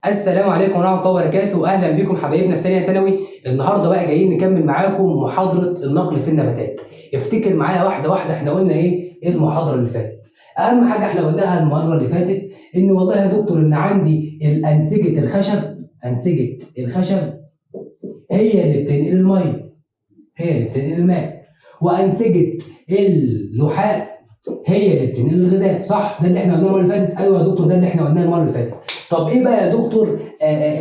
السلام عليكم ورحمة الله وبركاته، أهلا بكم حبايبنا في ثانية ثانوي. النهارده بقى جايين نكمل معاكم محاضرة النقل في النباتات. افتكر معايا واحدة واحدة احنا قلنا إيه المحاضرة اللي فاتت. أهم حاجة احنا قلناها المرة اللي فاتت إن والله يا دكتور إن عندي أنسجة الخشب هي اللي بتنقل المية، هي اللي بتنقل الماء، وأنسجة اللحاء هي اللي بتنقل الغذاء. صح؟ ده اللي احنا قلناه المرة اللي فاتت؟ أيوه يا دكتور ده اللي احنا قلناه المرة اللي فاتت. طب ايه بقى يا دكتور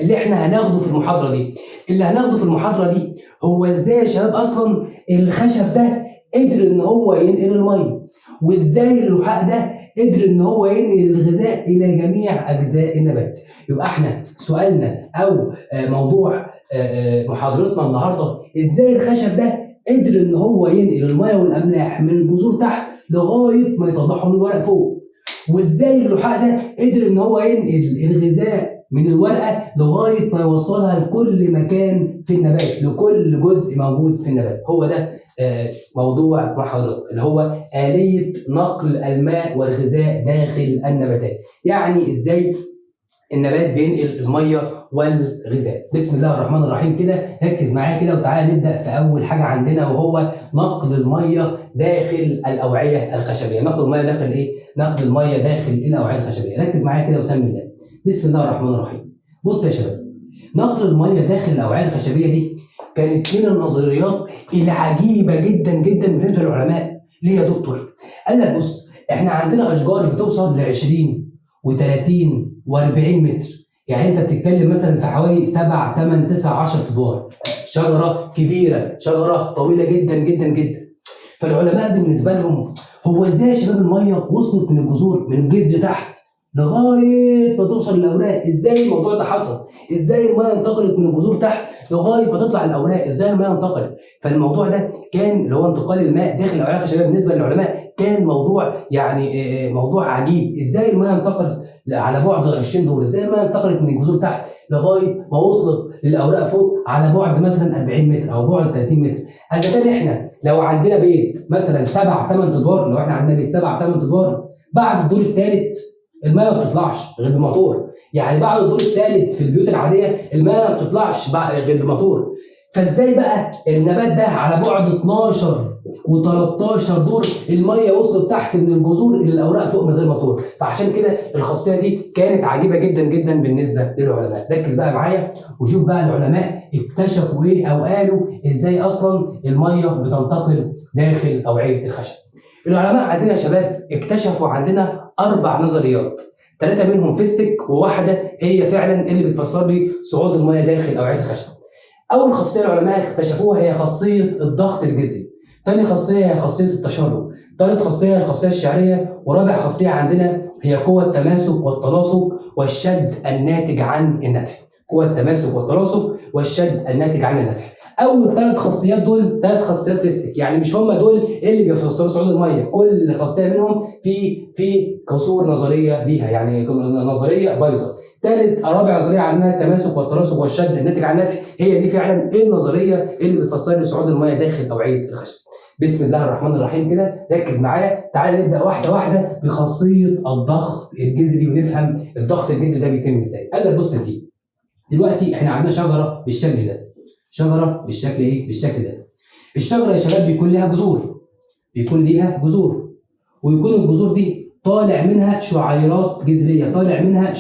اللي احنا هناخده في المحاضره دي؟ اللي هناخده في المحاضره دي هو ازاي يا شباب اصلا الخشب ده قدر ان هو ينقل الميه، وازاي اللحاء ده قدر ان هو ينقل الغذاء الى جميع اجزاء النبات. يبقى احنا سؤالنا او موضوع محاضرتنا النهارده ازاي الخشب ده قدر ان هو ينقل الميه والاملاح من الجذور تحت لغايه ما يطلعهم من الورق فوق، وازاي اللحاء ده قدر ان هو ينقل الغذاء من الورقه لغايه ما يوصلها لكل مكان في النبات، لكل جزء موجود في النبات. هو ده موضوع محاضرتنا اللي هو آلية نقل الماء والغذاء داخل النباتات. يعني ازاي النبات بينقل الميه والغذاء. بسم الله الرحمن الرحيم كده، ركز معايا كده وتعالى نبدا في اول حاجه عندنا وهو نقل الميه داخل الاوعيه الخشبيه. نقل الميه داخل ايه؟ نقل الميه داخل الاوعيه الخشبيه. ركز معايا كده وسمي الله. بسم الله الرحمن الرحيم. بص يا شباب، نقل الميه داخل الاوعيه الخشبيه دي كانت من النظريات العجيبه جدا جدا بالنسبه للعلماء. ليه يا دكتور؟ قال لك بص، احنا عندنا اشجار بتوصل ل 20 و30 و40 متر، يعني انت بتتكلم مثلا في حوالي 7 8 9 10 ادوار. شجره كبيره، شجره طويله جدا جدا جدا. فالعلماء بالنسبه لهم هو ازاي يا شباب الميه وصلت من الجذور، من الجذر تحت لغايه ما توصل للاوراق؟ ازاي الموضوع ده حصل؟ ازاي الميه انتقلت من الجذور تحت لغايه ما تطلع الاوراق؟ ازاي الميه انتقلت؟ فالموضوع ده كان اللي هو انتقال الماء داخل الاوعيه الخشبيه بالنسبه للعلماء كان موضوع يعني موضوع عجيب. ازاي الميه انتقلت على بعد 20 دور؟ ازاي الميه انتقلت من الجذور تحت لغايه ما وصلت للاوراق فوق على بعد مثلا 40 متر او بعد 30 متر؟ اذا كان احنا لو عندنا بيت مثلا 7 8 ادوار، لو احنا عندنا بيت 7 8 ادوار، بعد الدور الثالث الميه ما بتطلعش غير بموتور. يعني بعد الدور الثالث في البيوت العاديه الميه ما بتطلعش غير بموتور. فازاي بقى النبات ده على بعد 12 و13 دور الميه وصلت تحت من الجذور الى الاوراق فوق من غير موتور؟ فعشان كده الخاصيه دي كانت عجيبه جدا جدا بالنسبه للعلماء. ركز بقى معايا وشوف بقى العلماء اكتشفوا ايه او قالوا ازاي اصلا الميه بتنتقل داخل اوعيه الخشب. العلماء عندنا يا شباب اكتشفوا عندنا 4 نظريات، 3 منهم فيستك وواحده هي فعلا اللي بتفسر لي صعود الميه داخل اوعيه الخشب. اول خاصيه العلماء اكتشفوها هي خاصيه الضغط الجذري، ثاني خاصيه هي خاصيه التشرب، ثالث خاصيه هي الخاصيه الشعريه، ورابع خاصيه عندنا هي قوه التماسك والتلاصق والشد الناتج عن النتح. قوه التماسك والتلاصق والشد الناتج عن النتح. اول 3 خاصيات دول 3 خاصيات فيستك، يعني مش هم دول اللي بيفسروا صعود الميه، كل خاصيه منهم في قصور نظريه ليها، يعني نظريه بايظه. رابع نظريه عندنا التماسك والتلاصق والشد الناتج عن النتح، هي دي فعلا النظريه اللي بتفسر لي صعود الميه داخل اوعيه الخشب. بسم الله الرحمن الرحيم كده، ركز معايا، تعالى نبدا واحده واحده بخاصيه الضغط الجذري ونفهم الضغط الجذري ده بيتم ازاي. قال لك بص يا سيدي، دلوقتي احنا عندنا شجره بالشكل ده، شجره بالشكل ايه؟ بالشكل ده. الشجره يا شباب بيكون لها جذور، ويكون الجذور دي طالع منها شعيرات جذريه،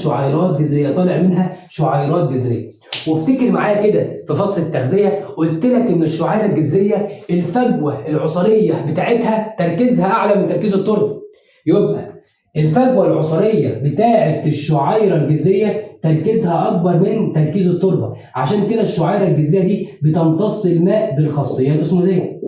شعيرات جذريه. وافتكر معايا كده في فصل التغذيه قلت لك ان الشعيره الجذريه الفجوه العصاريه بتاعتها تركيزها اعلى من تركيز التربه. يبقى الفجوه العصاريه بتاعه الشعيره الجذريه تركيزها اكبر من تركيز التربه، عشان كده الشعيره الجذريه دي بتمتص الماء بالخاصيه الاسموزيه.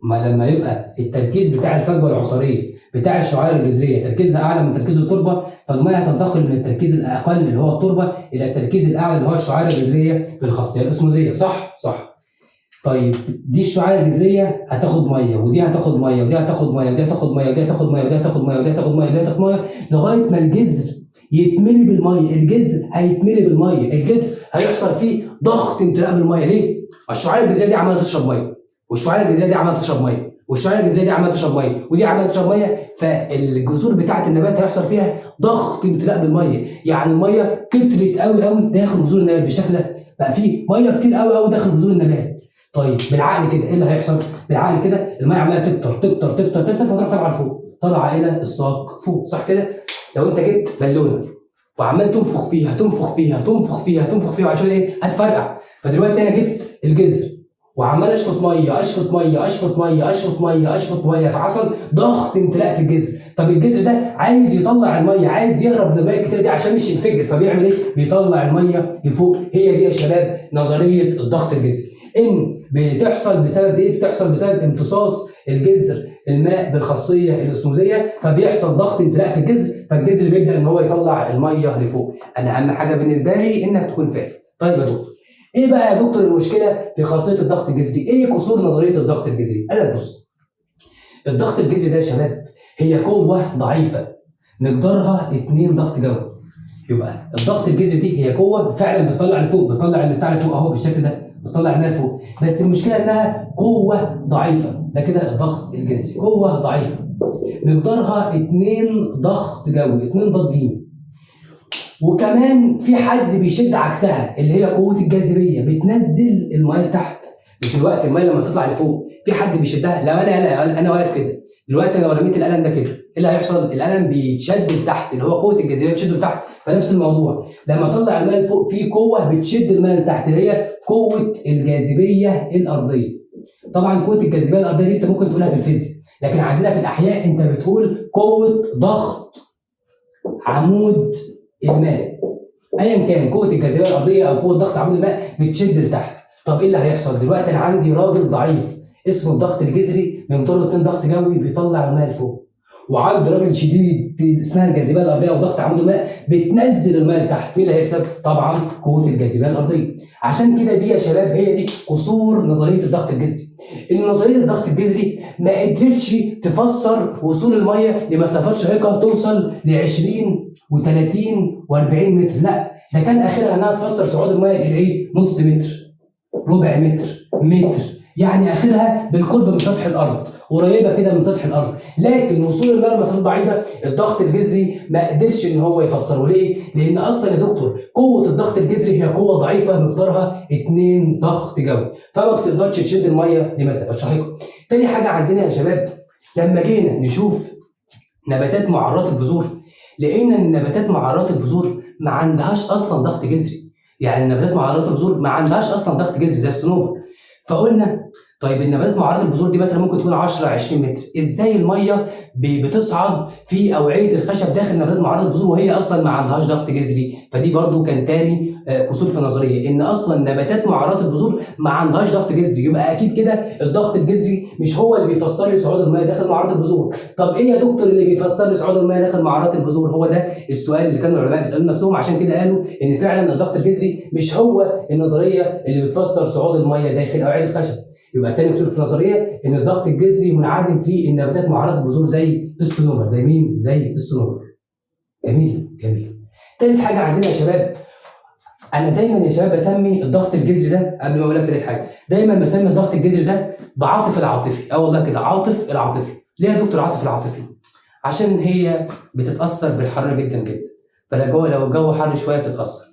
ما لما يبقى التركيز بتاع الفجوه العصاريه بتاع الشعيره الجذريه تركيزها اعلى من تركيز التربه، فالميه هتنتقل من التركيز الاقل اللي هو التربه الى التركيز الاعلى اللي هو الشعيره الجذريه بالخاصيه الاسموزيه. صح. طيب دي الشعيره الجذريه هتاخد ميه، ودي هتاخد ميه، ودي هتاخد ميه، ودي هتاخد ميه، ودي هتاخد ميه، ودي هتاخد ميه، ودي هتاخد ميه، ودي هتاخد ميه، لغايه ما الجذر يتملي بالميه. الجذر هيتملي بالميه، الجذر هيحصل فيه ضغط امتلاء بالميه. ليه؟ الشعيره الجذريه دي عماله تشرب ميه، والشعيره الجذريه دي عماله تشرب ميه، والشرايين الجذريه دي عماله تشرب ميه ودي عماله تشرب ميه، فالجذور بتاعه النبات هيحصل فيها ضغط امتلاء بالميه، يعني الميه كترت قوي قوي داخل جذور النبات بالشكل ده، بقى في ميه كتير قوي قوي داخل جذور النبات. طيب بالعقل كده ايه اللي هيحصل؟ بالعقل كده الميه عماله تكتر تكتر تكتر تكتر فتروح طالعه لفوق، طالعه الى الساق فوق، صح كده؟ لو انت جبت بالونه وعمال تنفخ فيها تنفخ فيها تنفخ فيها تنفخ فيها وعشان ايه؟ هتفرقع. فدلوقتي انا جبت الجذر وعمال اشفط ميه اشفط ميه اشفط ميه اشفط ميه اشفط ميه، فحصل ضغط امتلاء في الجذر. طب الجذر ده عايز يطلع الميه، عايز يهرب من الميه الكتير دي عشان مش ينفجر، فبيعمل ايه؟ بيطلع الميه لفوق. هي دي يا شباب نظريه الضغط الجذري. ان بتحصل بسبب ايه؟ بتحصل بسبب امتصاص الجذر الماء بالخاصيه الاسموزيه، فبيحصل ضغط امتلاء في الجذر، فالجذر بيبدا ان هو يطلع الميه لفوق. انا اهم حاجه بالنسبه لي انك تكون فاهم. طيب يا دكتور، ايه بقى يا دكتور المشكله في خاصيه الضغط الجذري؟ ايه قصور نظريه الضغط الجذري؟ قال لك بص، الضغط الجذري ده يا شباب هي قوه ضعيفه مقدارها 2 ضغط جوي. يبقى الضغط الجذري دي هي قوه فعلا بتطلع لفوق، بتطلع اللي بتاع لفوق اهو بالشكل ده، بتطلع الماء لفوق، بس المشكله انها قوه ضعيفه. ده كده الضغط الجذري قوه ضعيفه مقدارها 2 ضغط جوي، 2 ضغط جيم. وكمان في حد بيشد عكسها اللي هي قوه الجاذبيه، بتنزل الميه لتحت. مش الوقت الميه لما تطلع لفوق في حد بيشدها؟ لو انا واقف كده دلوقتي، لو رميت القلم ده كده ايه اللي هيحصل؟ القلم بيتشد لتحت، اللي هو قوه الجاذبيه بتشده لتحت. فنفس الموضوع لما اطلع الميه لفوق في قوه بتشد الميه لتحت اللي هي قوه الجاذبيه الارضيه. طبعا قوه الجاذبيه الارضيه دي انت ممكن تقولها في الفيزياء، لكن عندنا في الاحياء انت بتقول قوه ضغط عمود الماء. ايا كان قوه الجاذبيه الارضيه او قوه ضغط عمود الماء بتشد لتحت. طب ايه اللي هيحصل دلوقتي؟ انا عندي راجل ضعيف اسمه الضغط الجذري مقداره 2 ضغط جوي بيطلع الماء لفوق، وعند راجل شديد اسمها الجاذبيه الارضيه او ضغط عمود الماء بتنزل الماء لتحت. مين اللي هيكسب؟ طبعا قوه الجاذبيه الارضيه. عشان كده دي يا شباب هي دي قصور نظريه الضغط الجذري. ان نظريه الضغط الجذري ما قدرتش تفسر وصول الميه لمسافات شاهقه توصل ل 20 و30 و40 متر، لا ده كان اخرها انها تفسر صعود الميه الى ايه؟ نص متر، ربع متر، متر، يعني اخرها بالقرب من سطح الارض، قريبه كده من سطح الارض. لكن وصول الماء لمسافات بعيده الضغط الجذري ما قدرش ان هو يفسره. ليه؟ لان اصلا يا دكتور قوه الضغط الجذري هي قوه ضعيفه مقدارها 2 ضغط جوي، فما بتقدرش تشد الميه لمسافات شاهقه. تاني حاجه عندنا يا شباب، لما جينا نشوف نباتات معرات البذور لقينا ان نباتات معرات البذور ما عندهاش اصلا ضغط جذري. يعني النباتات معرضه البذور ما عندهاش اصلا ضغط جذري زي الصنوبر. فقلنا طيب النباتات معرضه البذور دي مثلا ممكن تكون 10 20 متر، ازاي الميه بتصعد في اوعيه الخشب داخل نباتات معرضه البذور وهي اصلا ما عندهاش ضغط جذري؟ فدي برضو كان تاني قصور في النظريه، ان اصلا نباتات معرضه البذور ما عندهاش ضغط جذري. يبقى اكيد كده الضغط الجذري مش هو اللي بيفسر لي صعود الميه داخل معرضه البذور. طب ايه يا دكتور اللي بيفسر لي صعود الميه داخل معرضه البذور؟ هو ده السؤال اللي كانوا العلماء بيسالوا نفسهم. عشان كده قالوا ان فعلا الضغط الجذري مش هو النظريه اللي بتفسر صعود الميه داخل اوعيه الخشب. يبقى تاني قصور في النظريه ان الضغط الجذري منعدم في النباتات معرضه البذور زي الصنوبر. زي مين؟ زي الصنوبر. جميل جميل. تالت حاجه عندنا يا شباب، انا دايما يا شباب بسمي الضغط الجذري ده، قبل ما اقول لك تالت حاجه، دايما بسمي الضغط الجذري ده بعاطف العاطفي. والله كده عاطف العاطفي. ليه يا دكتور عاطف العاطفي؟ عشان هي بتتاثر بالحر جدا جدا. لو الجو حر شويه بتتاثر،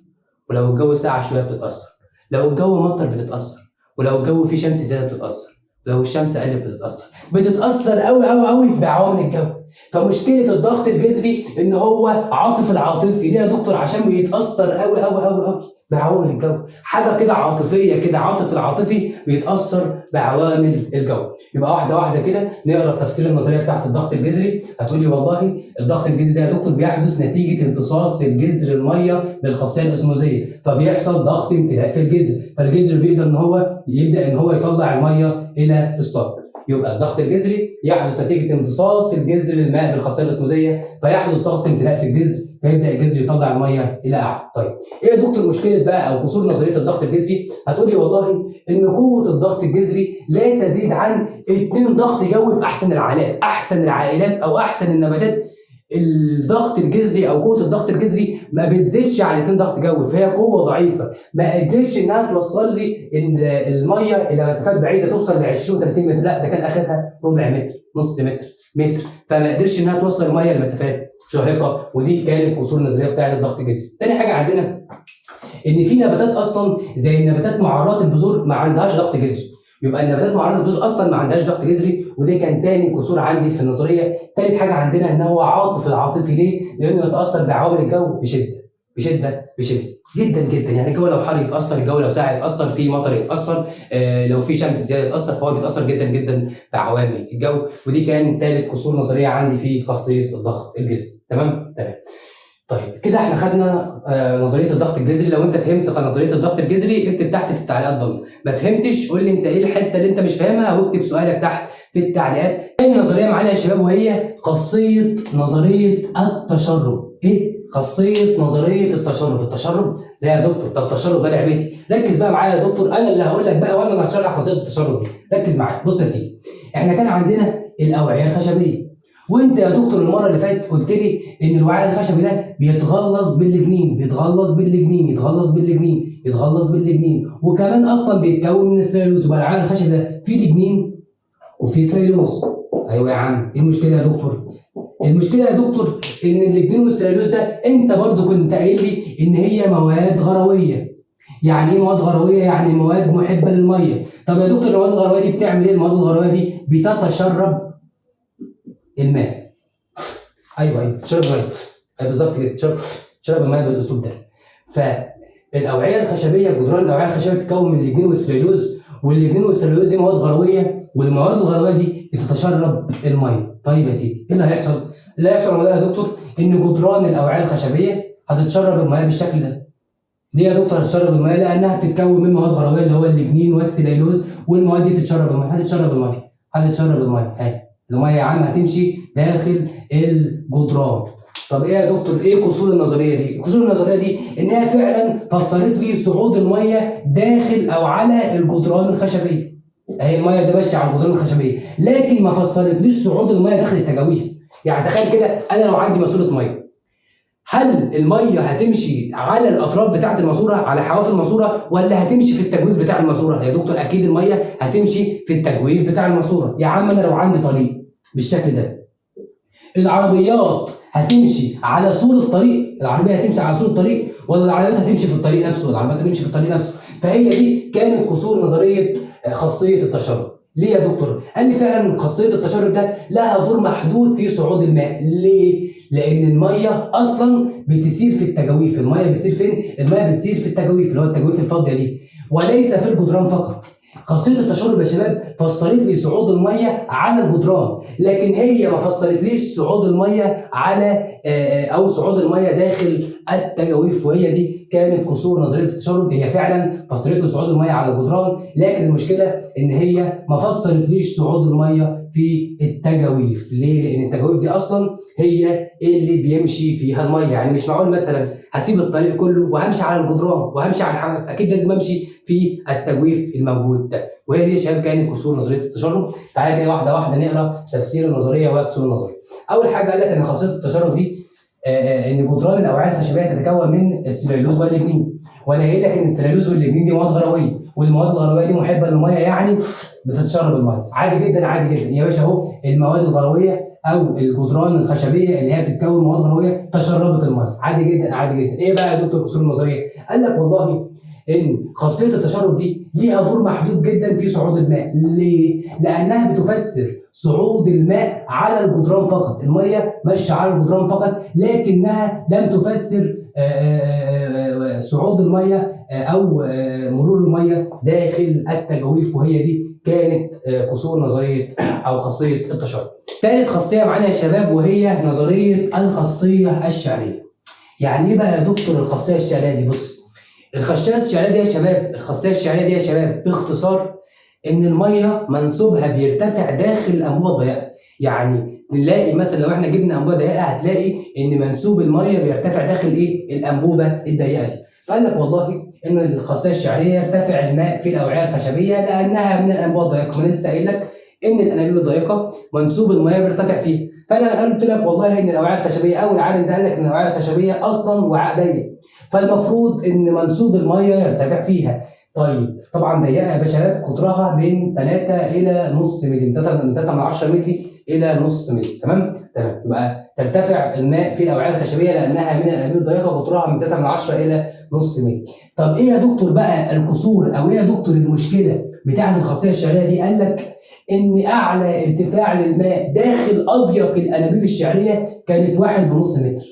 ولو الجو ساقع شويه بتتاثر، لو الجو مطر بتتاثر، ولو الجو فيه شمس زياده بتتاثر، لو الشمس قلت بتتاثر قوي قوي قوي بعوامل الجو. فمشكله الضغط الجذري ان هو عاطف العاطفي. ليه يا دكتور؟ عشان بيتاثر قوي قوي قوي قوي بعوامل الجو. حاجه كده عاطفيه كده، عاطف العاطفي بيتاثر بعوامل الجو. يبقى واحده واحده كده نقرا التفسير النظريه بتاعت الضغط الجذري. هتقولي والله الضغط الجذري ده يا دكتور بيحدث نتيجه امتصاص الجذر الميه بالخاصيه الاسموزيه، فبيحصل ضغط امتلاء في الجذر، فالجذر بيقدر ان هو يبدا ان هو يطلع الميه الى السطح. يبقى الضغط الجذري يحدث نتيجه امتصاص الجذر الماء بالخاصيه الاسموزيه، فيحدث ضغط امتلاء في الجذر، فيبدا الجذر يطلع الميه الى اعلى. طيب ايه يا دكتور مشكله بقى او قصور نظريه الضغط الجذري؟ هتقولي والله ان قوه الضغط الجذري لا تزيد عن 2 ضغط جوي في احسن العائلات. احسن العائلات او احسن النباتات الضغط الجذري او قوه الضغط الجذري ما بتزيدش عن 2 ضغط جوي، فهي قوه ضعيفه ما قدرتش انها توصل لي الميه الى مسافات بعيده توصل ل 20 و30 متر، لا ده كان اخرها ربع متر، نص متر، متر، فما قدرش انها توصل الميه لمسافات شاهقه، ودي كانت قصور النظريه بتاعه الضغط الجذري. تاني حاجه عندنا ان في نباتات اصلا زي النباتات معرضه البذور ما عندهاش ضغط جذري، يبقى النباتات معرضه البذور اصلا ما عندهاش ضغط جذري، وده كان تاني قصور عندي في النظريه. تالت حاجه عندنا ان هو العاطفي ليه؟ لانه يتاثر بعوامل الجو بشده جدا جدا، يعني الجو لو حر يتاثر، الجو لو ساقع يتاثر، في مطر يتاثر، لو في شمس زياده يتاثر، فهو بيتاثر جدا جدا بعوامل الجو، ودي كان ثالث قصور نظريه عندي في خاصيه الضغط الجذري. تمام. طيب كده احنا خدنا نظريه الضغط الجذري. لو انت فهمت نظريه الضغط الجذري اكتب تحت في التعليقات ضمن، ما فهمتش قول لي انت ايه الحته اللي انت مش فاهمها واكتب سؤالك تحت في التعليقات. تاني نظريه معانا يا شباب وهي خاصيه نظريه التشرب. ايه خاصيه نظريه التشرب؟ لا يا دكتور ده التشرب ده لعبتي. ركز بقى معايا يا دكتور، انا اللي هقول لك بقى وانا اللي هشرح خاصيه التشرب دي. ركز معايا. بص يا سيدي، احنا كان عندنا الاوعيه الخشبيه، وانت يا دكتور المره اللي فاتت قلت لي ان الوعاء الخشبي ده بيتغلظ باللجنين، وكمان اصلا بيتكون من السليلوز. يبقى الوعاء الخشبي ده فيه لجنين وفيه سليلوز. ايوه يا عم، ايه المشكله يا دكتور؟ المشكله يا دكتور ان اللجنين والسليلوز ده انت برضو كنت قايل لي ان هي مواد غرويه. يعني ايه مواد غرويه؟ يعني مواد محبه للميه. طب يا دكتور المواد الغرويه دي بتعمل ايه؟ المواد الغرويه دي بتتشرب الماء. ايوه تشرب الماء. ايوه بالظبط كده، تشرب الماء بالاسلوب ده. فالاوعيه الخشبيه، جدران الاوعيه الخشبيه بتتكون من الليجنين والسليلوز، والليجنين والسليلوز دي مواد غرويه، والمواد الغرويه دي بتتشرب الماء. طيب يا سيدي ايه اللي هيحصل؟ اللي هيحصل يا دكتور ان جدران الاوعيه الخشبيه هتتشرب الماء بالشكل ده. ليه يا دكتور هتشرب الماء؟ لانها بتتكون من مواد غرويه اللي هو الليجنين والسليلوز، والمواد دي تتشرب الماء. هتتشرب الماء. الميه يا عم هتمشي داخل الجدران. طب ايه يا دكتور؟ ايه قصور النظريه دي؟ قصور النظريه دي انها فعلا فسرت لي صعود الميه داخل او على الجدران الخشبيه. اهي الميه دي ماشيه على الجدران الخشبيه، لكن ما فسرتليش صعود الميه داخل التجاويف. يعني تخيل كده، انا لو عندي ماسوره ميه، هل الميه هتمشي على الاطراف بتاعه الماسوره، على حواف الماسوره، ولا هتمشي في التجويف بتاع الماسوره؟ يا دكتور اكيد الميه هتمشي في التجويف بتاع الماسوره. يا عم انا لو عندي طريق بالشكل ده، العربيات هتمشي على طول الطريق، ولا العربيات هتمشي في الطريق نفسه؟ فهي دي كانت قصور نظريه خاصيه التشرب. ليه يا دكتور؟ قال لي فعلا خاصيه التشرب ده لها دور محدود في صعود الماء. ليه؟ لان الميه اصلا بتسير في التجاويف. الميه بتسير فين؟ الميه بتسير في التجاويف، اللي هو التجاويف الفاضيه دي، وليس في الجدران فقط. خاصيه التشرب يا شباب فسرت لي صعود الميه على الجدران، لكن هي ما فسرتليش صعود الميه على او صعود الميه داخل التجاويف. وهي دي كانت قصور نظريه التشرب. هي فعلا فسرت لي صعود الميه على الجدران، لكن المشكله ان هي ما فسرتليش صعود الميه في التجاويف. ليه؟ لان التجاويف دي اصلا هي اللي بيمشي فيها الميه. يعني مش معقول مثلا هسيب الطريق كله وهمشي على الجدران وهمشي على الحواف، اكيد لازم امشي في التجويف الموجود ده. وهي دي يا شباب كانت قصور نظريه التشرب. تعالى كده واحده واحده نقرا تفسير النظريه وقصور النظريه. اول حاجه قال لك ان خاصيه التشرب دي ان جدران الاوعيه الخشبيه تتكون من السليلوز والليجنين، وانا قايل لك ان السليلوز والليجنين دي مواد غرويه، والمواد الغرويه دي محبه للميه، يعني بتتشرب الميه عادي جدا يا باشا. اهو المواد الغرويه او الجدران الخشبيه اللي هي بتتكون مواد غرويه تشربت الميه عادي جدا. ايه بقى يا دكتور قصور النظريه؟ قال لك والله ان خاصيه التشرب دي ليها دور محدود جدا في صعود الماء. ليه؟ لانها بتفسر صعود الماء على الجدران فقط. الميه ماشيه على الجدران فقط، لكنها لم تفسر صعود الميه او مرور الميه داخل التجاويف. وهي دي كانت قصور نظريه او خاصيه التشرب. ثالث خاصيه معانا يا شباب وهي نظريه الخاصيه الشعريه. يعني ايه بقى يا دكتور الخاصيه الشعريه دي؟ بص، الخاصيه الشعريه دي يا شباب باختصار ان الميه منسوبها بيرتفع داخل الانبوبه الضيقه. يعني نلاقي مثلا لو احنا جبنا انبوبه ضيقه هتلاقي ان منسوب الميه بيرتفع داخل الانبوبه الضيقه دي. فقال لك والله ان الخاصيه الشعريه يرتفع الماء في الاوعيه الخشبيه لانها من الانبوبه الضيقه. انا لسه قايل لك ان الانابيب الضيقه منسوب المياه بيرتفع فيها. فانا قلت لك والله ان الاوعيه الخشبيه، او العالم ده قال لك ان الاوعيه الخشبيه اصلا وعاء ضيق، فالمفروض ان منسوب المياه يرتفع فيها. طيب طبعا ضيقه يا باشا، قطرها من 3 الى نص مللي، من 3 من 10 مللي الى نص مللي. تمام. يبقى ترتفع الماء في الاوعيه الخشبيه لانها من الانابيب الضيقه، قطرها من 3 من 10 الى نص مللي. طب ايه يا دكتور بقى القصور، او ايه يا دكتور المشكله بتاعه الخاصيه الشعريه دي؟ قال لك ان اعلى ارتفاع للماء داخل اضيق الانابيب الشعريه كانت 1.5 متر.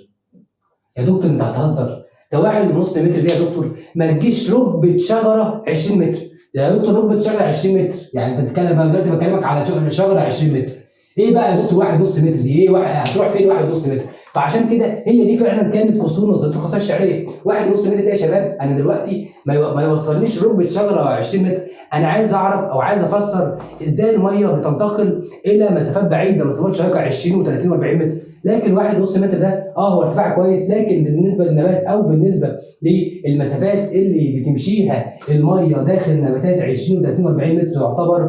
يا دكتور انت هتهزر، ده 1.5 متر دي يا دكتور ما تجيش ركبه شجره 20 متر. يا دتر ركبه شجره 20 متر، يعني انت بتتكلم بقى دلوقتي، بكلمك على شجره 20 متر. ايه بقى يا دكتور 1.5 متر دي؟ ايه هتروح فين 1.5 متر؟ فعشان كده هي دي فعلا كانت قصور نظريه الخاصيه الشعريه. 1.5 متر ده يا شباب، انا دلوقتي ما يوصلنيش ركبه شجره 20 متر. انا عايز اعرف او عايز افسر ازاي الميه بتنتقل الى مسافات بعيده، مسافات شيقه 20 و30 و40 متر. لكن 1.5 متر ده هو ارتفاع كويس، لكن بالنسبه للنبات او بالنسبه للمسافات اللي بتمشيها الميه داخل النباتات 20 و30 و40 متر يعتبر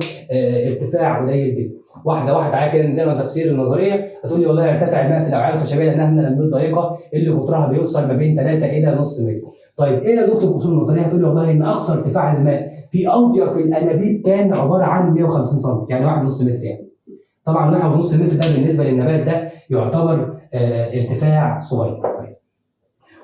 ارتفاع قليل جدا. واحده تعالى كده نقرا تفسير النظريه. هتقول لي والله يرتفع الماء في الاوعيه الخشبيه لانها من الانابيب الضيقه اللي قطرها بيوصل ما بين 3 الى نص متر. طيب ايه يا دكتور اصول النظريه؟ هتقول لي والله ان اقصى ارتفاع الماء في اضيق الانابيب كان عباره عن 150 سم، يعني 1.5 متر يعني. طبعا 1.5 متر ده بالنسبه للنبات ده يعتبر ارتفاع صغير.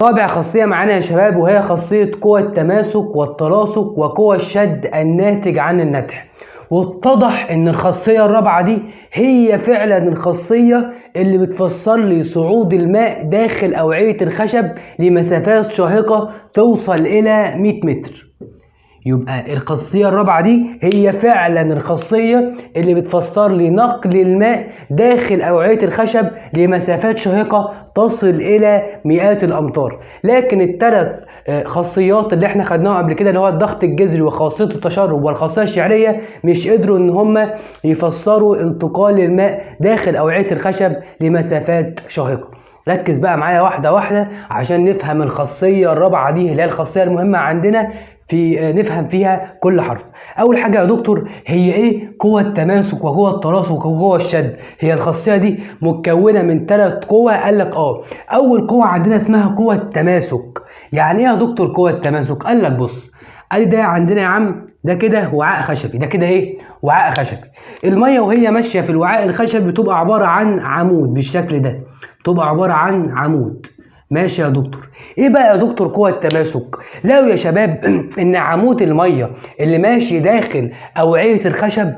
رابع خاصية معانا يا شباب، وهي خاصية قوى التماسك والتلاصق وقوى الشد الناتج عن النتح. واتضح ان الخاصية الرابعة دي هي فعلا الخاصية اللي بتفسر لي صعود الماء داخل أوعية الخشب لمسافات شاهقة توصل إلى 100 متر. يبقى الخاصية الرابعة دي هي فعلا الخاصية اللي بتفسر لي نقل الماء داخل أوعية الخشب لمسافات شاهقة تصل إلى مئات الأمتار. لكن الثلاث خاصيات اللي احنا خدناهم قبل كده، اللي هو الضغط الجذري وخاصية التشرب والخاصية الشعرية، مش قدروا ان هم يفسروا انتقال الماء داخل أوعية الخشب لمسافات شاهقة. ركز بقى معايا واحدة واحدة عشان نفهم الخاصية الرابعة دي اللي هي الخاصية المهمة عندنا، نفهم فيها كل حرف. اول حاجه يا دكتور هي ايه؟ قوه التماسك وقوه التلاصق وقوه الشد. هي الخاصيه دي متكونه من 3 قوى. قال لك اول قوه عندنا اسمها قوه التماسك. يعني ايه يا دكتور قوه التماسك؟ قال لك بص، قال ده عندنا يا عم ده كده وعاء خشبي، ده كده ايه؟ وعاء خشبي. الميه وهي ماشيه في الوعاء الخشبي بتبقى عباره عن عمود بالشكل ده، بتبقى عباره عن عمود. ماشي يا دكتور. ايه بقى يا دكتور قوة التماسك؟ لو يا شباب ان عمود المية اللي ماشي داخل اوعية الخشب،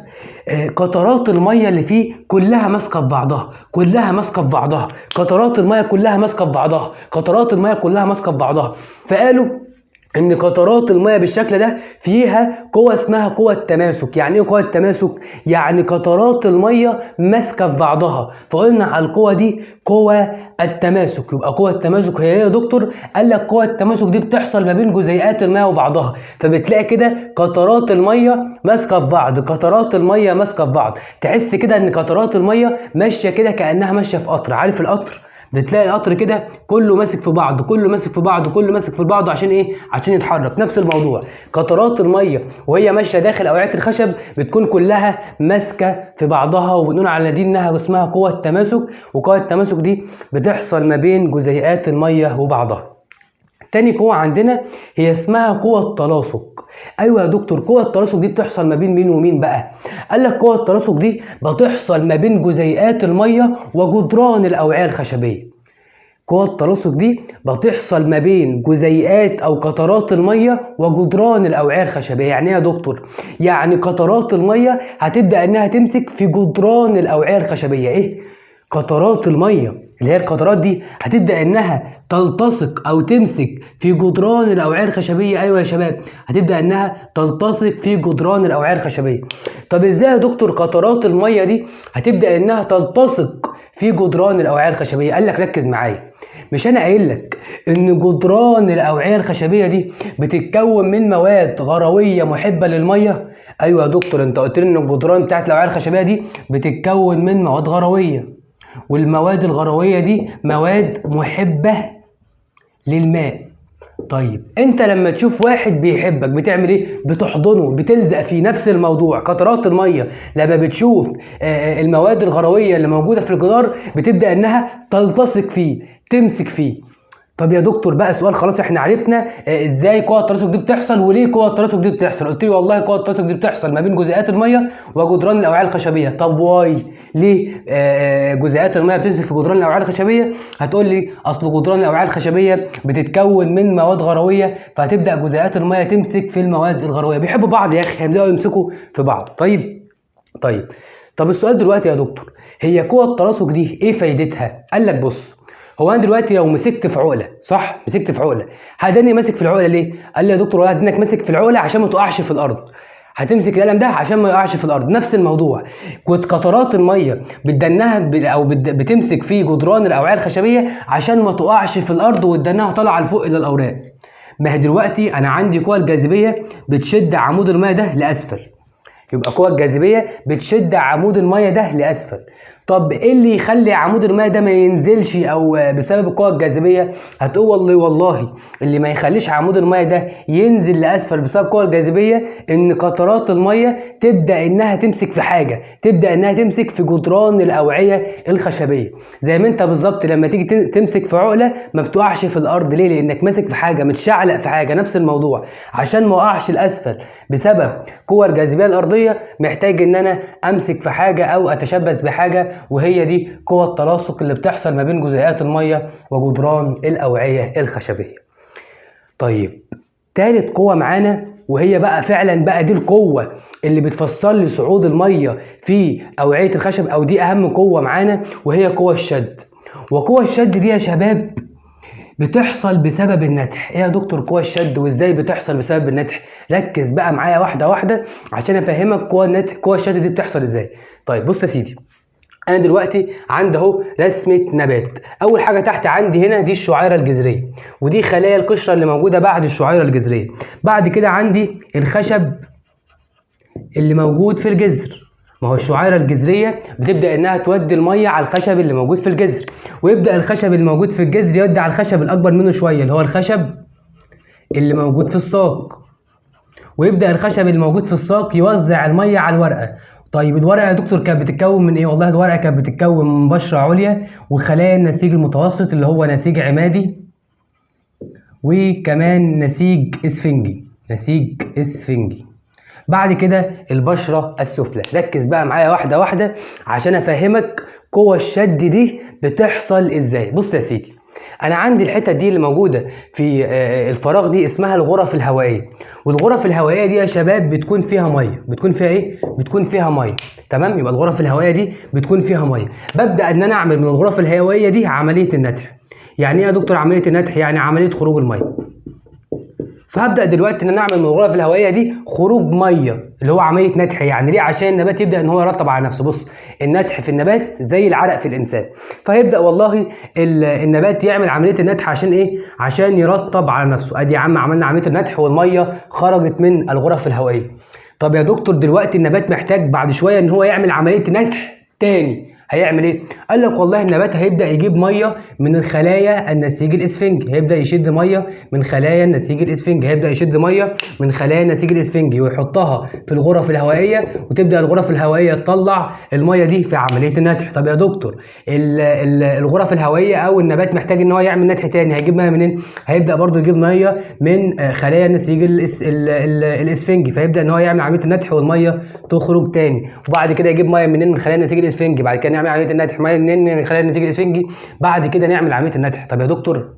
قطرات المية اللي فيه كلها ماسكة في بعضها، كلها ماسكة في بعضها، قطرات المية كلها ماسكة في بعضها، قطرات المية كلها ماسكة في بعضها. فقالوا ان قطرات المياه بالشكل ده فيها قوة اسمها قوة التماسك. يعني ايه قوة التماسك؟ يعني قطرات المياه ماسكة في بعضها، فقلنا على القوة دي قوة التماسك. يبقى قوة التماسك هي ايه يا دكتور؟ قال لك قوة التماسك دي بتحصل ما بين جزيئات المياه وبعضها، فبتلاقي كده قطرات المياه ماسكة في بعض، قطرات المياه ماسكة في بعض. تحس كده ان قطرات المياه ماشية كده كأنها ماشية في قطر. عارف القطر؟ بتلاقي القطر كده كله ماسك في بعض، كله ماسك في بعض، كله ماسك في بعض. عشان ايه؟ عشان يتحرك. نفس الموضوع قطرات الميه وهي ماشيه داخل اوعيه الخشب بتكون كلها ماسكه في بعضها، وبنقول على دي انها اسمها قوه التماسك. وقوه التماسك دي بتحصل ما بين جزيئات الميه وبعضها. تاني قوة عندنا هي اسمها قوة التلاصق. ايوه يا دكتور، قوة التلاصق دي بتحصل ما بين مين ومين بقى؟ قال لك قوة التلاصق دي بتحصل ما بين جزيئات المية وجدران الأوعية الخشبية. قوة التلاصق دي بتحصل ما بين جزيئات او قطرات المية وجدران الأوعية الخشبية. يعني ايه يا دكتور؟ يعني قطرات المية هتبدأ انها تمسك في جدران الأوعية الخشبية. ايه؟ قطرات المية اللي هي القطرات دي هتبدأ انها تلتصق او تمسك في جدران الأوعية الخشبية. ايوه يا شباب، هتبدأ انها تلتصق في جدران الأوعية الخشبية. طب ازاي يا دكتور قطرات المية دي هتبدأ انها تلتصق في جدران الأوعية الخشبية؟ قال لك ركز معايا، مش انا قايل لك ان جدران الأوعية الخشبية دي بتتكون من مواد غروية محبة للمية؟ ايوه يا دكتور، انت قلت لي ان الجدران بتاعت الأوعية الخشبية دي بتتكون من مواد غروية، والمواد الغروية دي مواد محبة للماء. طيب انت لما تشوف واحد بيحبك بتعمل ايه؟ بتحضنه، بتلزق فيه. نفس الموضوع قطرات الميه لما بتشوف المواد الغرويه اللي موجوده في الجدار بتبدا انها تلتصق فيه، تمسك فيه. طب يا دكتور بقى سؤال، خلاص احنا عرفنا ازاي قوة التناسق دي بتحصل وليه قوة التناسق دي بتحصل. قلت لي والله قوة التناسق دي بتحصل ما بين جزيئات الميه وجدران الاوعيه الخشبيه. طب واي ليه جزيئات الميه بتمسك في جدران الاوعيه الخشبيه؟ هتقول لي اصل جدران الاوعيه الخشبيه بتتكون من مواد غرويه، فهتبدا جزيئات الميه تمسك في المواد الغرويه. بيحبوا بعض يا اخي، هيبداوا يمسكوا في بعض. طب السؤال دلوقتي يا دكتور، هي قوة التناسق دي ايه فايدتها؟ قال لك بص، هو انا دلوقتي لو مسكت في عقله، صح؟ مسكت في عقله، هداني ماسك في العقله ليه؟ قال لي يا دكتور والله هدينك ماسك في العقله عشان ما تقعش في الارض. هتمسك القلم ده عشان ما يقعش في الارض. نفس الموضوع، كنت قطرات الميه بتدنها بتمسك في جدران الاوعيه الخشبيه عشان ما تقعش في الارض وتدنها طالعه لفوق الى الاوراق. ما هي دلوقتي انا عندي قوه الجاذبيه بتشد عمود الميه ده لاسفل، يبقى قوة الجاذبية بتشد عمود المية ده لأسفل. طب ايه اللي يخلي عمود المية ده ما ينزلش او بسبب القوة الجاذبية؟ هتقول والله اللي ما يخليش عمود المية ده ينزل لأسفل بسبب القوة الجاذبية ان قطرات المية تبدأ انها تمسك في حاجة، تبدأ انها تمسك في جدران الأوعية الخشبية. زي ما انت بالظبط لما تيجي تمسك في عقلة ما بتقعش في الارض. ليه؟ لانك ماسك في حاجة، متشعلق في حاجة. نفس الموضوع، عشان ما اقعش لأسفل بسبب قوة الجاذبية الأرضية محتاج ان انا امسك في حاجة او اتشبث بحاجة، وهي دي قوة التلاصق اللي بتحصل ما بين جزيئات المية وجدران الأوعية الخشبية. طيب تالت قوة معانا، وهي بقى فعلا بقى دي القوة اللي بتفسر لي صعود المية في أوعية الخشب، او دي اهم قوة معانا، وهي قوة الشد. وقوة الشد دي يا شباب بتحصل بسبب النتح. ايه يا دكتور قوة الشد وازاي بتحصل بسبب النتح؟ ركز بقى معايا واحدة واحدة عشان افهمك قوة الشد دي بتحصل ازاي. طيب بص يا سيدي، انا دلوقتي عندي اهو رسمه نبات. اول حاجه تحت عندي هنا دي الشعيره الجذريه، ودي خلايا القشره اللي موجوده بعد الشعيره الجذريه. بعد كده عندي الخشب اللي موجود في الجذر. ما هو الشعيره الجذريه بتبدا انها تودي الميه على الخشب اللي موجود في الجذر، ويبدا الخشب اللي موجود في الجذر يودي على الخشب الاكبر منه شويه اللي هو الخشب اللي موجود في الساق، ويبدا الخشب اللي موجود في الساق يوزع الميه على الورقه. طيب الورقه يا دكتور كانت بتتكون من ايه؟ والله الورقه كانت بتتكون من بشره عليا وخلايا النسيج المتوسط اللي هو نسيج عمادي، وكمان نسيج اسفنجي. بعد كده البشره السفلى. ركز بقى معايا واحده واحده عشان افهمك قوة الشد دي بتحصل ازاي. بص يا سيدي، انا عندي الحته دي اللي موجوده في الفراغ دي اسمها الغرف الهوائيه، والغرف الهوائيه دي يا شباب بتكون فيها ميه. بتكون فيها ايه؟ بتكون فيها ميه. تمام؟ يبقى الغرف الهوائيه دي بتكون فيها ميه. ببدا ان انا اعمل من الغرف الهوائيه دي عمليه النتح. يعني ايه يا دكتور عمليه النتح؟ يعني عمليه خروج الميه. فهبدا دلوقتي ان انا اعمل من الغرف الهوائيه دي خروج ميه اللي هو عمليه نتح. يعني ليه؟ عشان النبات يبدا ان هو يرطب على نفسه. بص، النتح في النبات زي العرق في الانسان، فهيبدا والله النبات يعمل عمليه النتح عشان ايه؟ عشان يرطب على نفسه. ادي يا عم عملنا عمليه النتح والميه خرجت من الغرف الهوائيه. طب يا دكتور دلوقتي النبات محتاج بعد شويه ان هو يعمل عمليه نتح تاني، هيعمل ايه؟ قال لك والله النبات هيبدا يجيب ميه من الخلايا النسيج الاسفنجي. هيبدا يشد ميه من خلايا النسيج الاسفنجي، هيبدا يشد ميه من خلايا النسيج الاسفنجي ويحطها في الغرف الهوائيه، وتبدا الغرف الهوائيه تطلع الميه دي في عمليه النتح. طب يا دكتور الغرف الهوائيه او النبات محتاج ان هو يعمل نتح تاني، هيجيب ميه منين؟ هيبدا برضو يجيب ميه من خلايا النسيج الاسفنجي، فيبدا ان هو يعمل عمليه النتح والميه تخرج تاني. وبعد كده يجيب ميه منين؟ من خلايا النسيج الاسفنجي. بعد كده نعمل عمليه النتح ميه منين؟ من خلايا النسيج الاسفنجي. بعد كده نعمل عمليه النتح. طب يا دكتور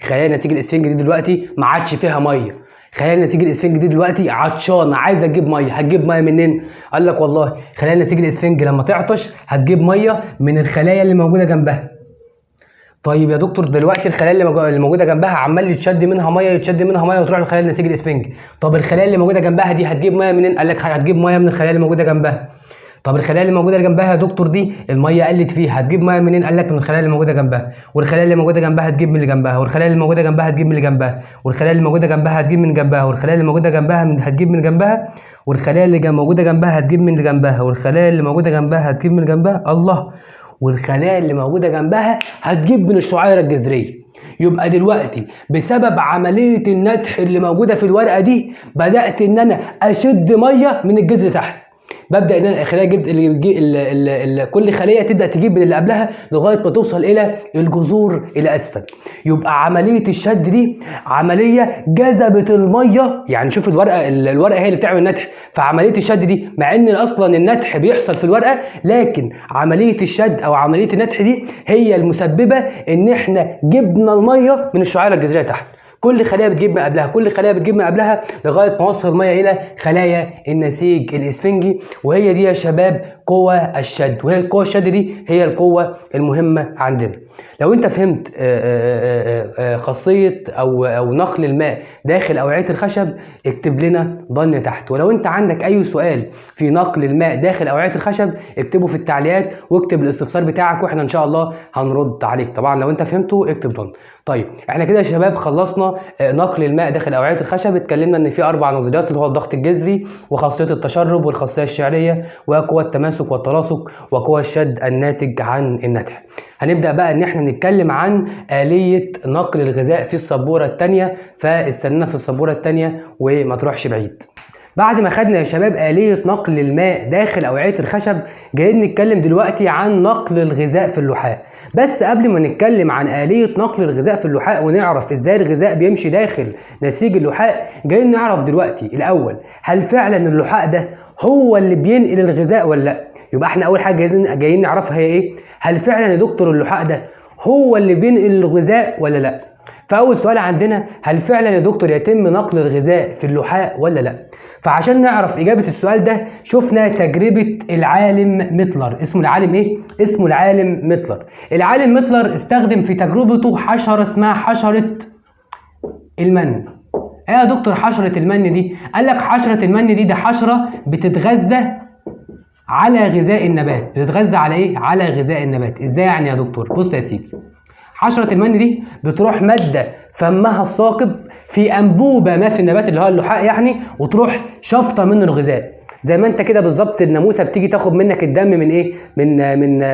خلايا النسيج الاسفنجي دي دلوقتي ما عادش فيها ميه، خلايا النسيج الاسفنجي دي دلوقتي عطشانه عايزه تجيب ميه، هتجيب ميه منين؟ قال لك والله خلايا النسيج الاسفنجي لما تعطش هتجيب ميه من الخلايا اللي موجوده جنبها. طيب يا دكتور دلوقتي الخلايا اللي موجوده جنبها عمال يتشد منها ميه وتروح لخلايا النسيج الاسفنجي. طب الخلايا اللي موجوده جنبها دي هتجيب ميه منين؟ قال لك هتجيب ميه من الخلايا اللي موجوده جنبها. طب الخلايا اللي موجوده جنبها يا دكتور دي الميه قلت فيها، هتجيب ميه منين؟ قال لك من الخلايا اللي موجوده جنبها. والخلايا اللي موجوده جنبها هتجيب من اللي جنبها، والخلايا اللي موجوده جنبها هتجيب من اللي جنبها، والخلايا اللي موجوده جنبها هتجيب من جنبها، والخلايا اللي موجوده جنبها هتجيب من جنبها، والخلايا اللي موجوده جنبها هتجيب من اللي جنبها، والخلايا اللي موجوده جنبها هتجيب من جنبها. الله، والخلايا اللي موجوده جنبها هتجيب من الشعيره الجذريه. يبقى دلوقتي بسبب عمليه النتح اللي موجوده في الورقه دي بدات ان انا اشد ميه من الجذر تحت. ببدا ان انا اخليها اجيب كل خليه تبدا تجيب من اللي قبلها لغايه ما توصل الى الجذور الى اسفل. يبقى عمليه الشد دي عمليه جذبت الميه، يعني شوف الورقه هي اللي بتعمل النتح، فعمليه الشد دي مع ان اصلا النتح بيحصل في الورقه، لكن عمليه الشد او عمليه النتح دي هي المسببه ان احنا جبنا الميه من الشعيره الجذريه تحت. كل خليه بتجيب ما قبلها، كل خليه بتجيب ما قبلها لغايه ما وصل الميه الى خلايا النسيج الاسفنجي، وهي دي يا شباب قوة الشد. وهي قوة الشد دي هي القوة المهمة عندنا. لو انت فهمت خاصية او نقل الماء داخل اوعية الخشب اكتب لنا ضن تحت. ولو انت عندك اي سؤال في نقل الماء داخل اوعية الخشب اكتبه في التعليقات واكتب الاستفسار بتاعك واحنا ان شاء الله هنرد عليك. طبعا لو انت فهمته اكتب ضن. طيب احنا كده يا شباب خلصنا نقل الماء داخل اوعية الخشب. اتكلمنا ان في 4 نظريات اللي هو الضغط الجذري وخاصية التشرب والخاصية الشعرية وقوة التماسك والتلاصق وقوة الشد الناتج عن النتح. هنبدأ بقى ان احنا نتكلم عن آلية نقل الغذاء في السبورة الثانية، فاستننا في السبورة الثانية وما تروحش بعيد. بعد ما خدنا يا شباب آلية نقل الماء داخل أوعية الخشب جايين نتكلم دلوقتي عن نقل الغذاء في اللحاء. بس قبل ما نتكلم عن آلية نقل الغذاء في اللحاء ونعرف ازاي الغذاء بيمشي داخل نسيج اللحاء، جايين نعرف دلوقتي الأول هل فعلا اللحاء ده هو اللي بينقل الغذاء ولا لا؟ يبقى احنا أول حاجة جايين نعرفها هي ايه؟ هل فعلا يا دكتور اللحاء ده هو اللي بينقل الغذاء ولا لا؟ فأول سؤال عندنا هل فعلا يا دكتور يتم نقل الغذاء في اللحاء ولا لا؟ فعشان نعرف إجابة السؤال ده شفنا تجربة العالم ميتلر. اسمه العالم إيه؟ اسمه العالم ميتلر. العالم ميتلر استخدم في تجربته حشرة اسمها حشرة المن. إيه يا دكتور حشرة المن دي؟ قال لك حشرة المن دي ده حشرة بتتغذى على غذاء النبات. بتتغذى على إيه؟ على غذاء النبات. إزاي يعني يا دكتور؟ بص يا سيدي، حشرة المن دي بتروح مادة فمها الثاقب في أنبوبة ما في النبات اللي هو اللحاء يعني، وتروح شفطة منه الغذاء. زي ما انت كده بالظبط الناموسة بتيجي تاخد منك الدم من ايه؟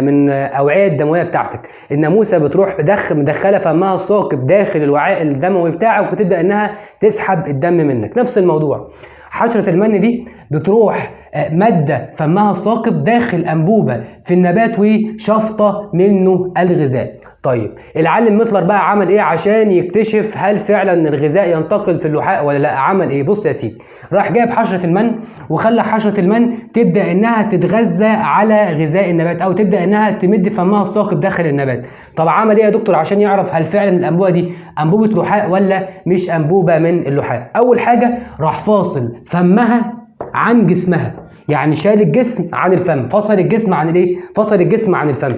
من أوعية الدموية بتاعتك. الناموسة بتروح مدخلة فمها الثاقب داخل الوعاء الدموي بتاعك وتبدأ انها تسحب الدم منك. نفس الموضوع، حشرة المن دي بتروح مادة فمها الثاقب داخل أنبوبة في النبات وشفطة منه الغذاء. طيب العالم ميتلر بقى عمل ايه عشان يكتشف هل فعلا الغذاء ينتقل في اللحاء ولا لا؟ عمل ايه؟ بص يا سيدي، راح جايب حشرة المن وخلى حشرة المن تبدأ انها تتغذى على غذاء النبات او تبدأ انها تمد فمها الثاقب داخل النبات. طب عمل ايه يا دكتور عشان يعرف هل فعلا الأنبوبة دي أنبوبة لحاء ولا مش أنبوبة من اللحاء؟ أول حاجة راح فاصل فمها عن جسمها، يعني شال الجسم عن الفم، فصل الجسم عن الايه؟ فصل الجسم عن الفم،